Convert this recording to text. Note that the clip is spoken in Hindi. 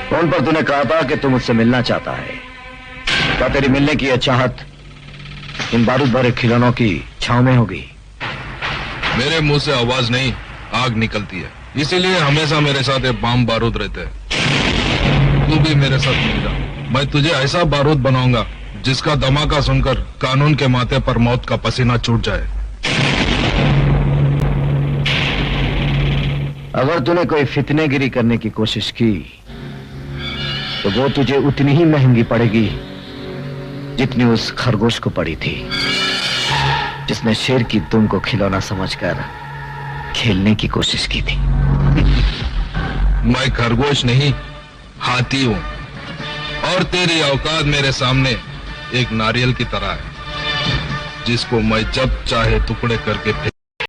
फोन पर तूने कहा था कि तू मुझसे मिलना चाहता है। क्या तेरी मिलने की यह चाहत इन बारूद भरे खिलौनों की छांव में होगी? मेरे मुंह से आवाज नहीं, आग निकलती है, इसीलिए हमेशा मेरे साथ ये बम बारूद रहते हैं। तू भी मेरे साथ मिल जा, मैं तुझे ऐसा बारूद बनाऊंगा जिसका धमाका सुनकर कानून के माथे पर मौत का पसीना छूट जाए। अगर तूने कोई फितनेगिरी करने की कोशिश की तो वो तुझे उतनी ही महंगी पड़ेगी जितनी उस खरगोश को पड़ी थी जिसने शेर की दुम को खिलौना समझकर खेलने की कोशिश की थी। मैं खरगोश नहीं, हाथी हूं, और तेरी औकात मेरे सामने एक नारियल की तरह है जिसको मैं जब चाहे टुकड़े करके